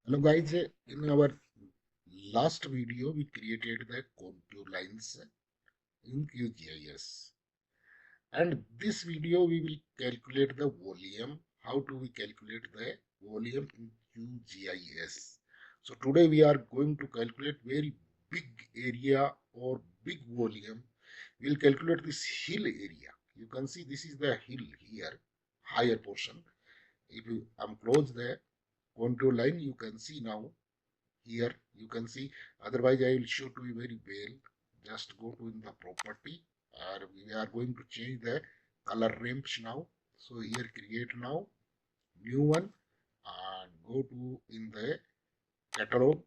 Hello guys, in our last video we created the contour lines in QGIS, and this video we will calculate the volume. How do we calculate the volume in QGIS? So today we are going to calculate very big area or big volume. We will calculate this hill area. You can see this is the hill here, higher portion. If you close the contour line, you can see now here you can see, otherwise I will show to you very well. Just go to in the property, or we are going to change the color range now. So here create now new one and go to in the catalog.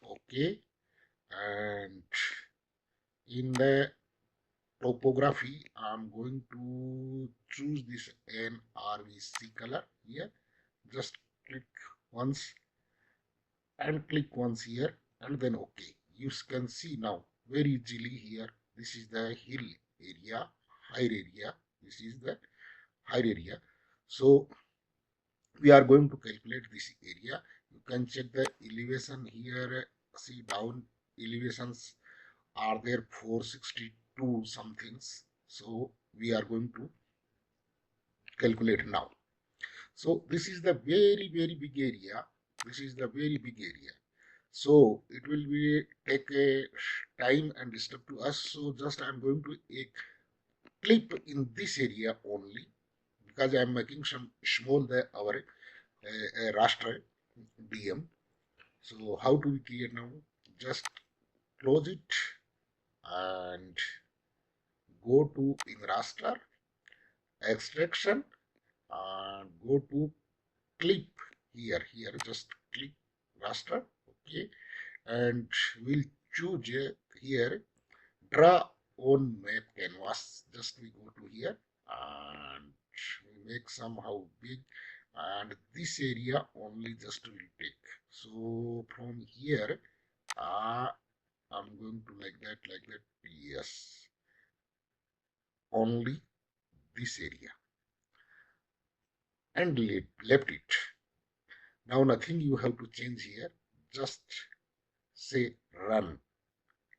Okay, and in the topography I'm going to choose this NRVC color here. Just click once and click once here and then OK. You can see now very easily here. This is the hill area, higher area. This is the higher area. So we are going to calculate this area. You can check the elevation here. See down elevations are there 462 somethings. So we are going to calculate now. So this is the very big area. This is the very big area. So it will be take a time and disturb to us. So just I'm going to a clip in this area only, because I'm making some small our raster DM. So how do we create now? Just close it and go to in raster extraction and go to clip here. Just click raster. Okay, and we'll choose here draw on map canvas. Just we go to here and we make somehow big, and this area only just will take. So from here I'm going to like that. Yes, only this area and left it. Now nothing you have to change here. Just say run.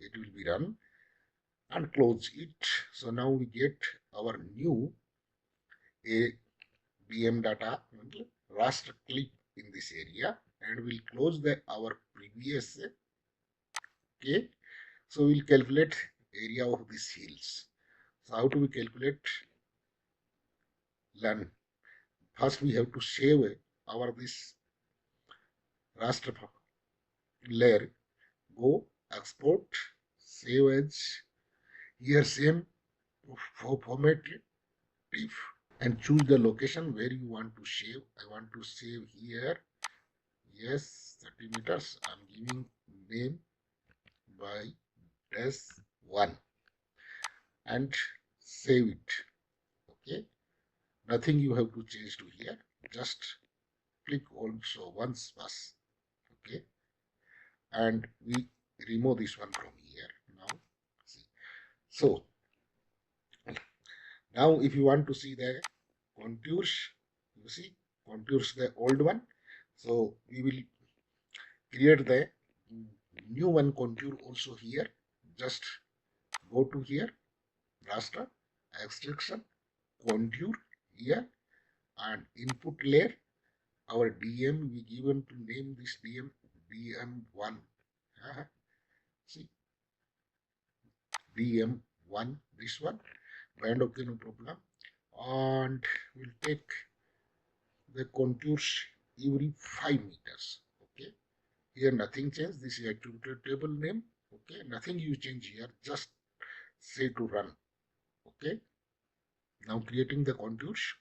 It will be run and close it. So now we get our new BM data raster clip in this area, and we'll close the our previous. Okay, so we'll calculate area of these hills. So how do we calculate? Learn. First we have to save our this raster layer. Go export, save as. Here same format if, and choose the location where you want to save. I want to save here. Yes, 30 meters. I'm giving name by -1 and save it. Okay, nothing you have to change to here. Just click also once pass. Okay, and we remove this one from here now. See, so now if you want to see the contours, you see contours the old one. So we will create the new one contour also here. Just go to here, raster, extraction, contour here, and input layer. Our DM we given to name this DM1. See, DM1, this one. And okay, no problem. And we'll take the contours every 5 meters. Okay, here nothing changed. This is attributed table name. Okay, nothing you change here. Just say to run. Okay, now creating the contours.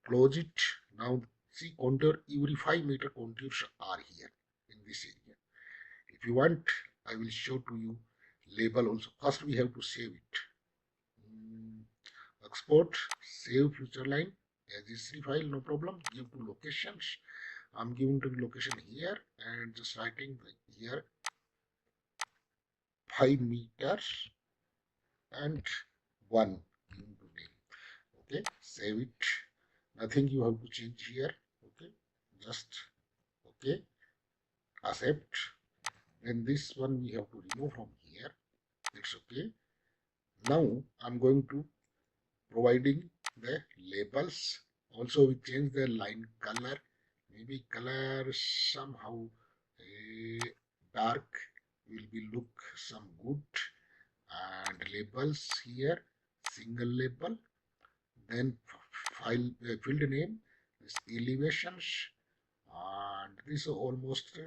Close it. Now see contour every 5 meter contours are here in this area. If you want, I will show to you label also. First we have to save it. Export, save future line as history file, no problem. Give to locations. I'm giving to location here and just writing here 5 meters and 1 into name. Okay, save it. Nothing you have to change here. Okay, just Okay, accept. Then this one we have to remove from here. It's okay. Now I'm going to providing the labels. Also we change the line color. Maybe color somehow dark will be look some good. And labels here, single label. Then file field name, this elevations, and this is almost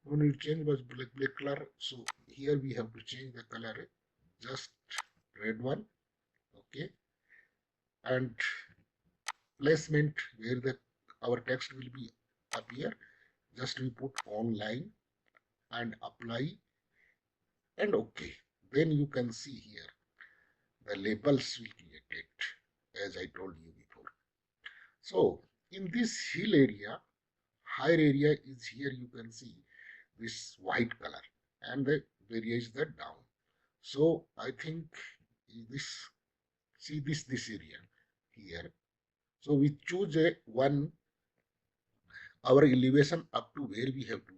no need change was black color. So here we have to change the color, just red one. Okay, and placement where the our text will be appear, just we put online and apply and okay. Then you can see here the labels will create as I told you before. So in this hill area, higher area is here, you can see this white color, and the area is the down. So I think this, see this area here. So we choose a one our elevation up to where we have to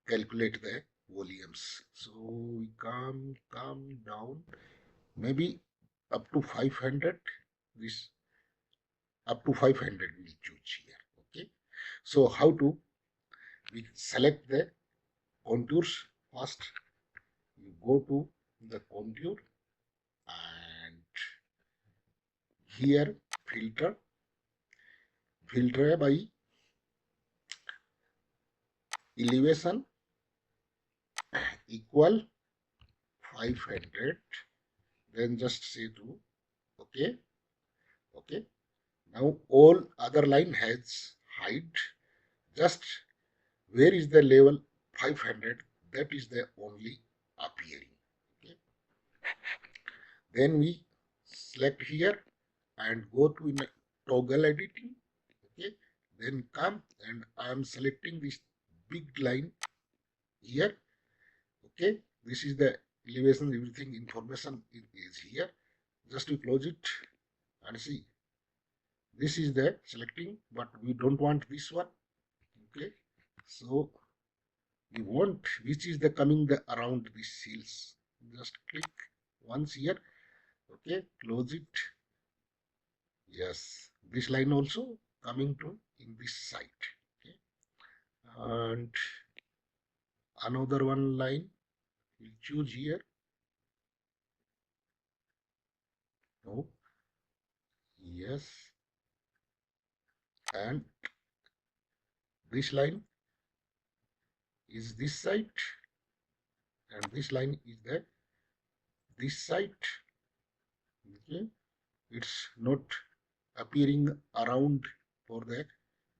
calculate the volumes. So we come down, maybe up to 500. This up to 500 we choose here. Okay. So how to we select the contours first? You go to the contour and here filter by elevation equal 500. Then just say to okay. Okay. Now all other line has height. Just where is the level 500? That is the only appearing. Okay. Then we select here and go to in toggle editing. Okay. Then come and I am selecting this big line here. Okay. This is the elevation, everything information is here. Just we close it and see. This is the selecting, but we don't want this one. Okay. So we want which is the coming the around these hills. Just click once here. Okay, close it. Yes, this line also coming to in this side. Okay, and another one line we'll choose here. No, yes, and this line is this side, and this line is the this side. Okay, it's not appearing around for the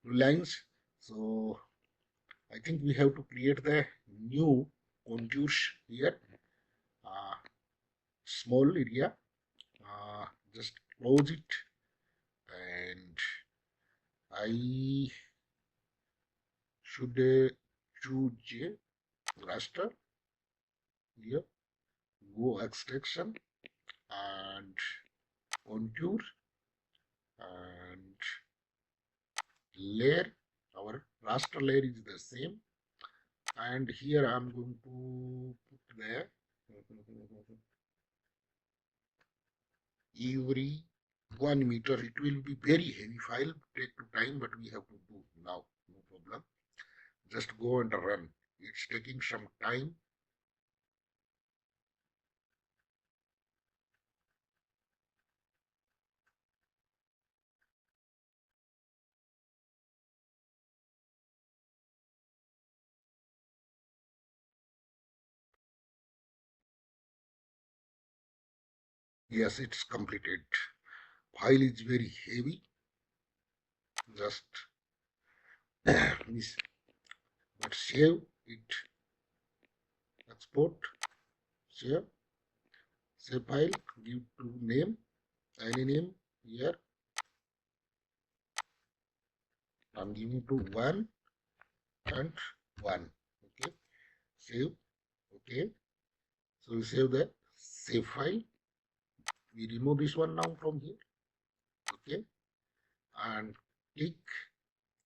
lines. So I think we have to create the new contours here. Uh, Small area. Just close it, and I should choose a raster here. Go extraction and contour and layer. Our raster layer is the same, and here I'm going to put the every 1 meter. It will be very heavy file, take time, but we have to do now, no problem. Just go and run. It's taking some time. Yes, it's completed. File is very heavy. Just this, but save it. Export, save file. Give to name, any name here. I'm giving to 1 and 1. Okay, save. Okay, so we save the save file. We remove this one now from here. Okay, and click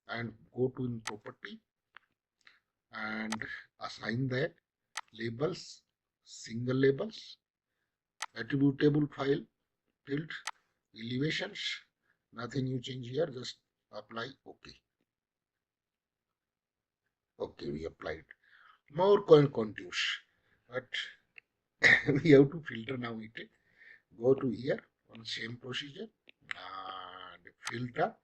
and go to in property and assign the labels, single labels, attributable file, field, elevations. Nothing you change here, just apply OK. Okay, we applied. More contours, but we have to filter now it. Go to here on same procedure and filter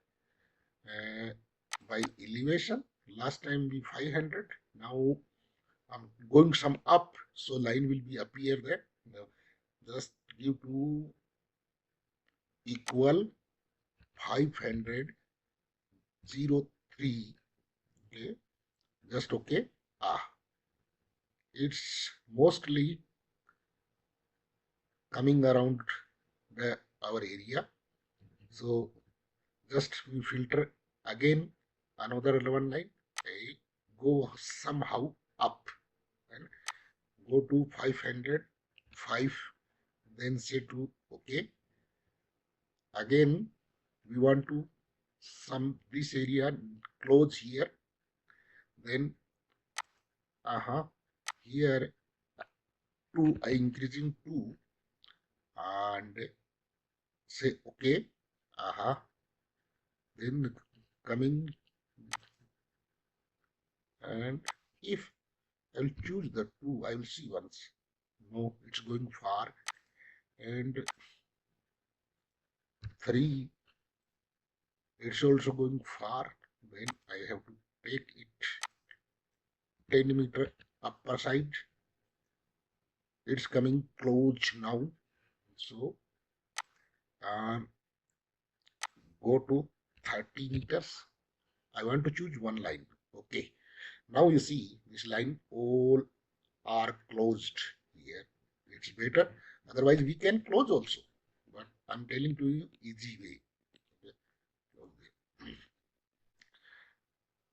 by elevation. Last time we 500. Now I'm going some up, so line will be appear there. Now just give to equal 503. Okay, just okay. It's mostly coming around our area. So just we filter again another 11 line. Okay, go somehow up and go to 505. Then say to okay. Again we want to some this area close here. Then here 2 I increasing 2 and say okay. Then coming and if I will choose the 2, I will see once. No, it's going far. And 3, it's also going far. Then I have to take it 10 meter upper side. It's coming close now. So go to 30 meters. I want to choose one line. Okay. Now you see this line all are closed here. It's better. Otherwise we can close also. But I'm telling to you easy way. Okay.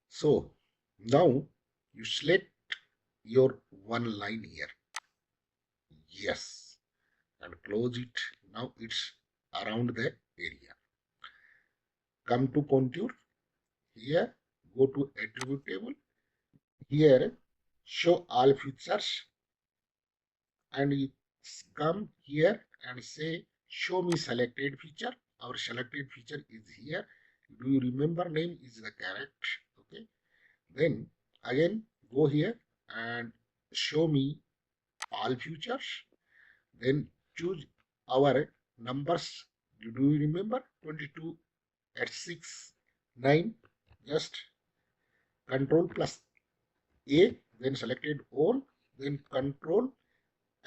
So now you select your one line here. Yes. And close it. Now it's around the area. Come to contour. Here go to attribute table. Here show all features. And you come here and say show me selected feature. Our selected feature is here. Do you remember name is the correct? Okay. Then again go here and show me all features. Then choose our numbers. Do you remember 22 at 6 9? Just control plus A, then selected all, then control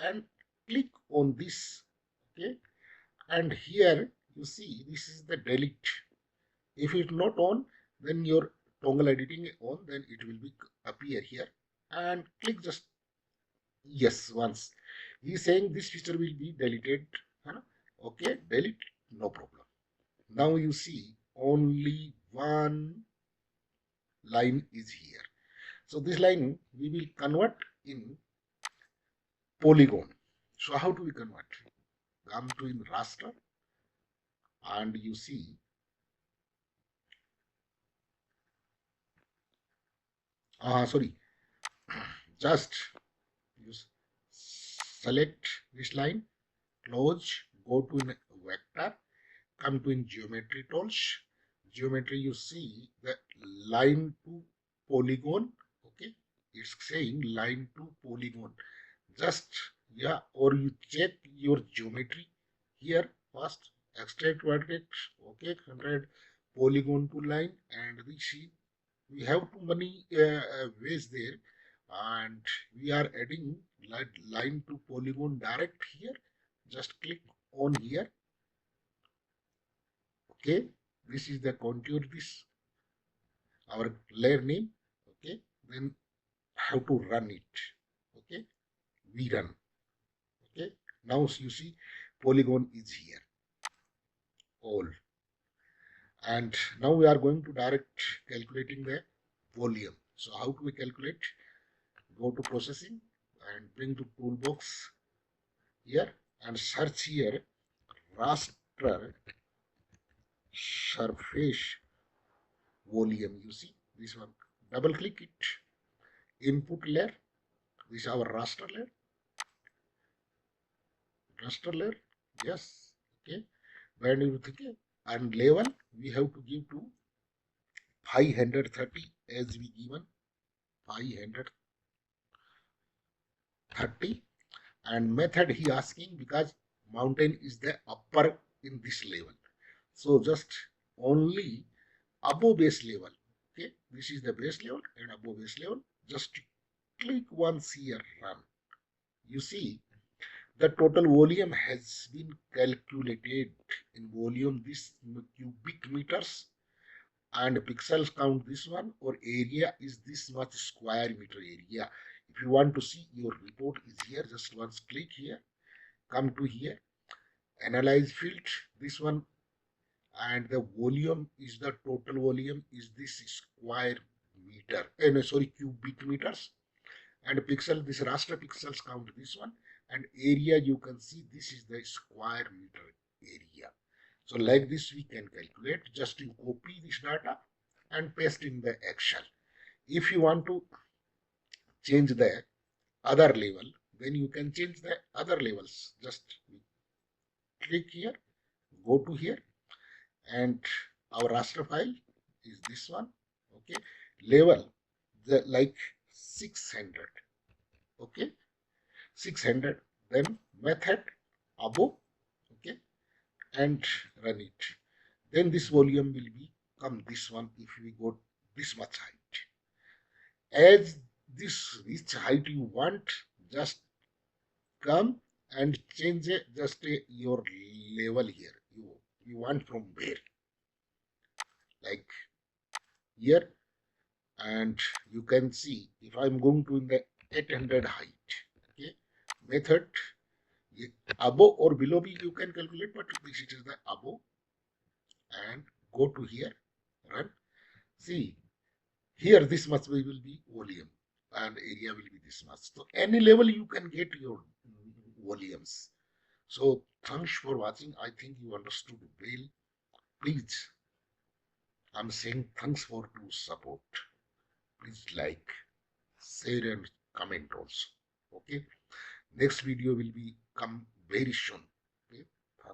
and click on this. Okay, and here you see this is the delete. If it's not on, then your toggle editing on, then it will be appear here and click just yes once. He's saying this feature will be deleted. Okay, delete, no problem. Now you see only one line is here. So this line we will convert in polygon. So how do we convert? Come to in raster and you see sorry, just use select this line, close, go to in vector, come to in geometry tools. Geometry, you see the line to polygon. Okay, it's saying line to polygon. Just or you check your geometry here first. Extract vertex. Okay, 100 polygon to line, and we see we have too many ways there, and we are adding line to polygon direct here. Just click on here. Okay, this is the contour, this our layer name. Okay, then how to run it. Okay, we run. Okay, now you see polygon is here all, and now we are going to direct calculating the volume. So how do we calculate? Go to processing and bring to toolbox here and search here raster surface volume. You see this one, double click it, input layer. This is our raster layer. Yes. Okay. When you think and level, we have to give to 530 as we given 530, and method he asking because mountain is the upper in this level. So just only above base level. Okay, this is the base level and above base level. Just click once here, run. You see the total volume has been calculated in volume this cubic meters, and pixels count this one, or area is this much square meter area. If you want to see your report is here, just once click here, come to here, analyze field, this one, and the volume is the total volume is this square meter, no, sorry, cubic meters, and pixel, this raster pixels count this one, and area you can see this is the square meter area. So like this we can calculate. Just you copy this data and paste in the Excel. If you want to change the other level, then you can change the other levels. Just click here, go to here, and our raster file is this one. Okay, level the like 600. Okay, 600. Then method above. Okay, and run it. Then this volume will become this one if we go this much height. As this which height you want, just come and change just your level here. You want from where, like here, and you can see if I'm going to in the 800 height. Okay, method above or below you can calculate, but this is the above, and go to here, run. See here this much will be volume and area will be this much. So any level you can get your volumes. So thanks for watching. I think you understood well. Please, I'm saying thanks for your support. Please like, share and comment also. Okay. Next video will be come very soon.